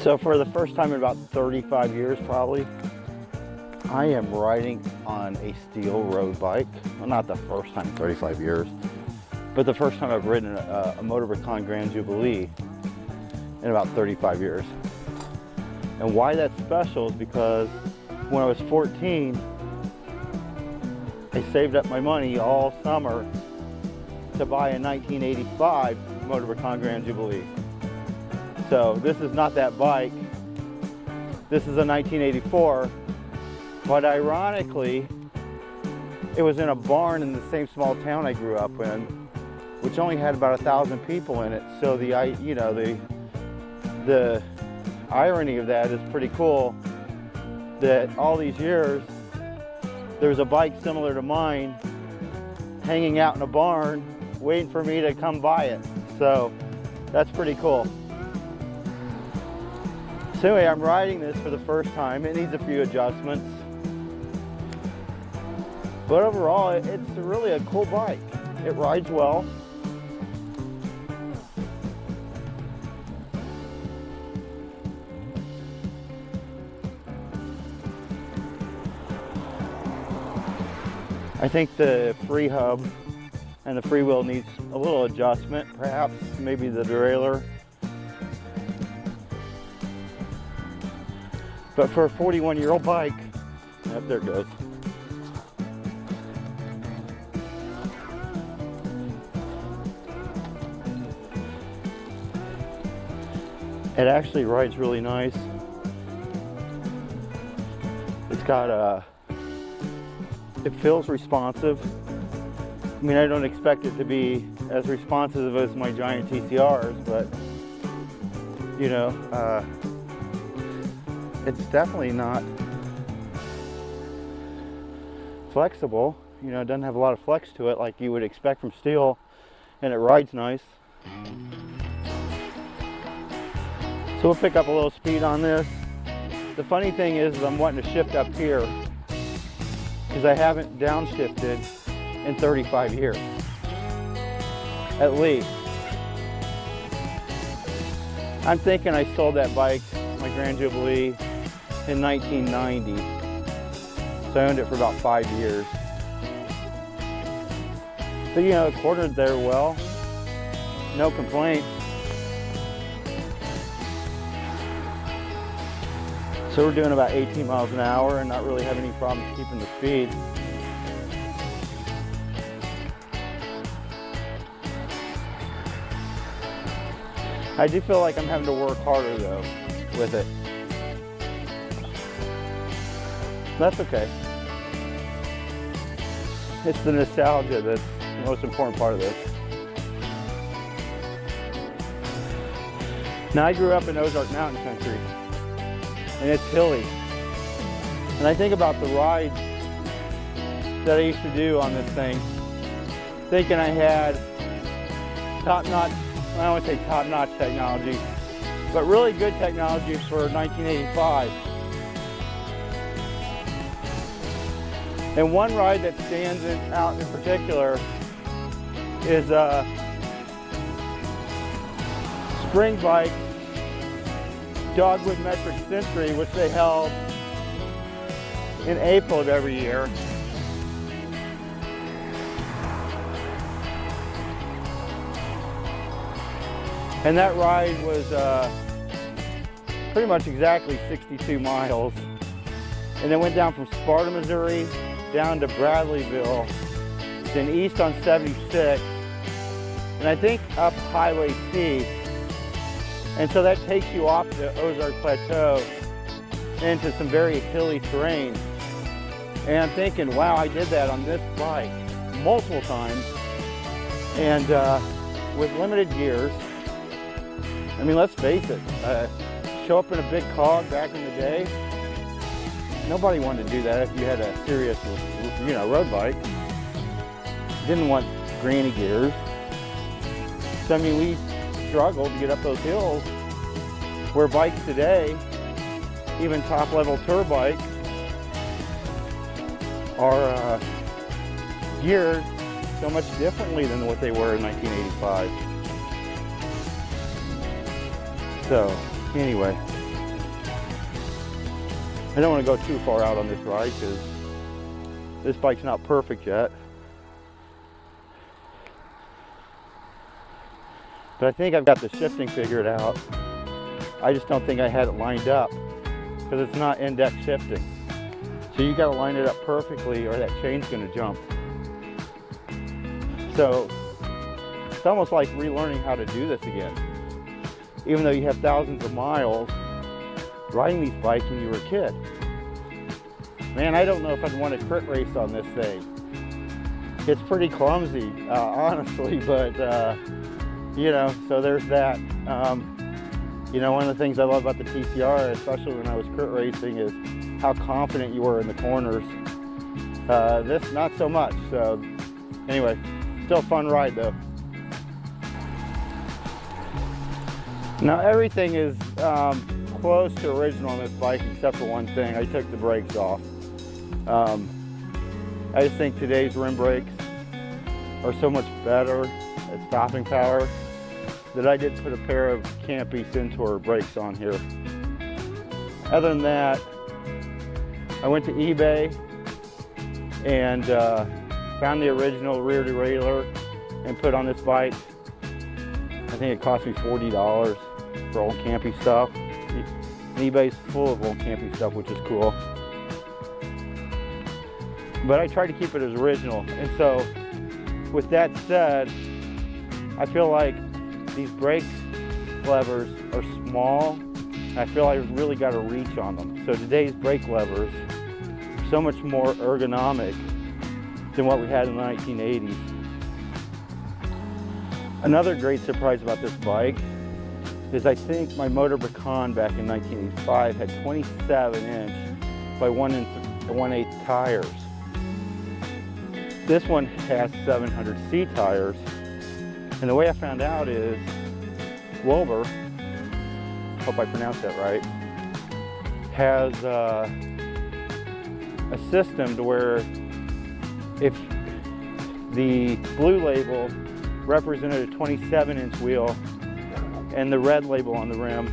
So for the first time in about 35 years probably, I am riding on a steel road bike. Well, not the first time in 35 years, but the first time I've ridden a Motobecane Grand Jubilee in about 35 years. And why that's special is because when I was 14, I saved up my money all summer to buy a 1985 Motobecane Grand Jubilee. So this is not that bike. This is a 1984, but ironically, it was in a barn in the same small town I grew up in, which only had about 1,000 people in it. So the irony of that is pretty cool, that all these years, there's a bike similar to mine hanging out in a barn waiting for me to come buy it. So that's pretty cool. So anyway, I'm riding this for the first time. It needs a few adjustments, but overall it's really a cool bike. It rides well. I think the free hub and the freewheel needs a little adjustment, perhaps maybe the derailleur. But for a 41-year-old bike, yep, there it goes. It actually rides really nice. It's got it feels responsive. I mean, I don't expect it to be as responsive as my giant TCRs, but you know, it's definitely not flexible. You know, it doesn't have a lot of flex to it like you would expect from steel, and it rides nice. So we'll pick up a little speed on this. The funny thing is I'm wanting to shift up here because I haven't downshifted in 35 years, at least. I'm thinking I sold that bike, my Grand Jubilee, in 1990. So I owned it for about 5 years. But you know, it quartered there well. No complaints. So we're doing about 18 miles an hour and not really having any problems keeping the speed. I do feel like I'm having to work harder though with it. That's okay. It's the nostalgia that's the most important part of this. Now I grew up in Ozark Mountain Country, and it's hilly. And I think about the rides that I used to do on this thing, thinking I had top-notch, I don't want to say top-notch technology, but really good technology for 1985. And one ride that stands out in particular is Spring Bike's Dogwood Metric Century, which they held in April of every year. And that ride was pretty much exactly 62 miles. And it went down from Sparta, Missouri, down to Bradleyville, then east on 76, and I think up Highway C. And so that takes you off the Ozark Plateau into some very hilly terrain. And I'm thinking, wow, I did that on this bike multiple times, and with limited gears. I mean, let's face it, show up in a big cog back in the day, nobody wanted to do that if you had a serious, you know, road bike. Didn't want granny gears. So I mean, we struggled to get up those hills, where bikes today, even top level tour bikes, are geared so much differently than what they were in 1985. So anyway, I don't want to go too far out on this ride because this bike's not perfect yet. But I think I've got the shifting figured out. I just don't think I had it lined up because it's not index shifting. So you got to line it up perfectly or that chain's going to jump. So it's almost like relearning how to do this again. Even though you have thousands of miles riding these bikes when you were a kid. Man, I don't know if I'd want a crit race on this thing. It's pretty clumsy, honestly, but you know, so there's that. You know, one of the things I love about the TCR, especially when I was crit racing, is how confident you were in the corners. This, not so much. So anyway, still a fun ride though. Now everything is close to original on this bike except for one thing. I took the brakes off. I just think today's rim brakes are so much better at stopping power that I did put a pair of Campy Centaur brakes on here. Other than that, I went to eBay and found the original rear derailleur and put on this bike. I think it cost me $40 for old campy stuff. And eBay's full of old campy stuff, which is cool. But I tried to keep it as original. And so, with that said, I feel like these brake levers are small. And I feel like I really got to reach on them. So today's brake levers are so much more ergonomic than what we had in the 1980s. Another great surprise about this bike is I think my Motobecane back in 1985 had 27-inch by 1/8 tires. This one has 700C tires. And the way I found out is Wilbur, hope I pronounced that right, has a system to where if the blue label represented a 27-inch wheel and the red label on the rim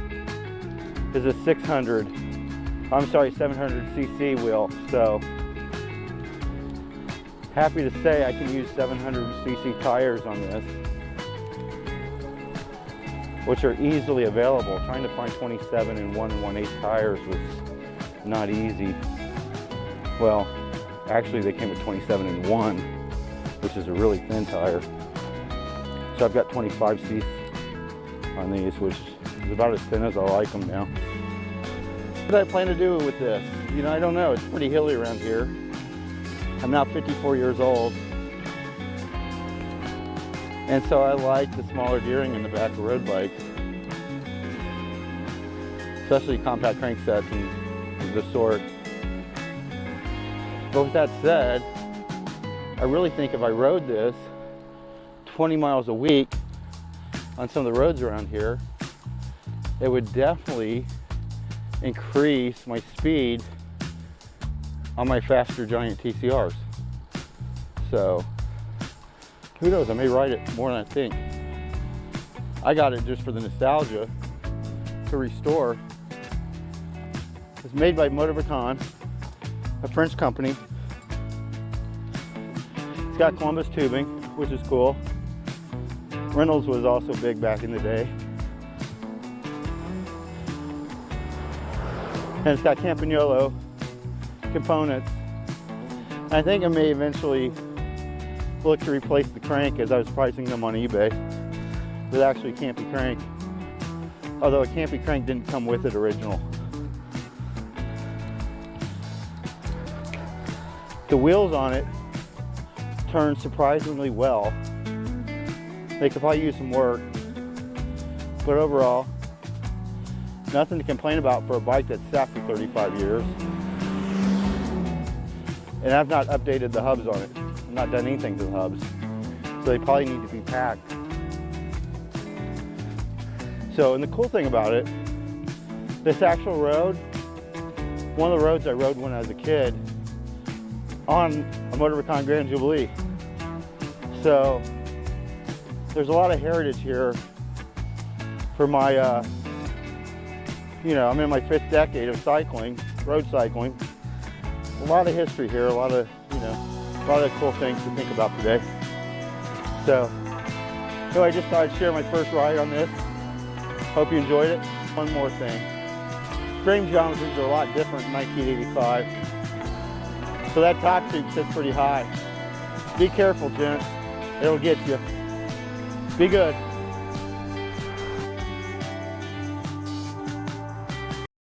is a 700cc wheel. So happy to say I can use 700cc tires on this, which are easily available. Trying to find 27 and 1/8 tires was not easy. Well, actually they came with 27 and 1, which is a really thin tire. So I've got 25C on these, which is about as thin as I like them now. What do I plan to do with this? You know, I don't know. It's pretty hilly around here. I'm now 54 years old. And so I like the smaller gearing in the back of road bikes, especially compact cranksets and the sort. But with that said, I really think if I rode this 20 miles a week on some of the roads around here, it would definitely increase my speed on my faster giant TCRs. So who knows, I may ride it more than I think. I got it just for the nostalgia to restore. It's made by Motobecane, a French company. It's got Columbus tubing, which is cool. Reynolds was also big back in the day. And it's got Campagnolo components. I think I may eventually look to replace the crank as I was pricing them on eBay with actually a Campy crank. Although a Campy crank didn't come with it original. The wheels on it turn surprisingly well. They could probably use some work, but overall, nothing to complain about for a bike that's sat for 35 years. And I've not updated the hubs on it. I've not done anything to the hubs. So they probably need to be packed. So, and the cool thing about it, this actual road, one of the roads I rode when I was a kid on a Motobecane Grand Jubilee. So, there's a lot of heritage here for my, you know, I'm in my 5th decade of cycling. road cycling. A lot of history here, a lot of cool things to think about today. So, anyway, I just thought I'd share my first ride on this. Hope you enjoyed it. One more thing. Frame geometries are a lot different in 1985. So that top tube sits pretty high. Be careful, gents. It'll get you. Be good.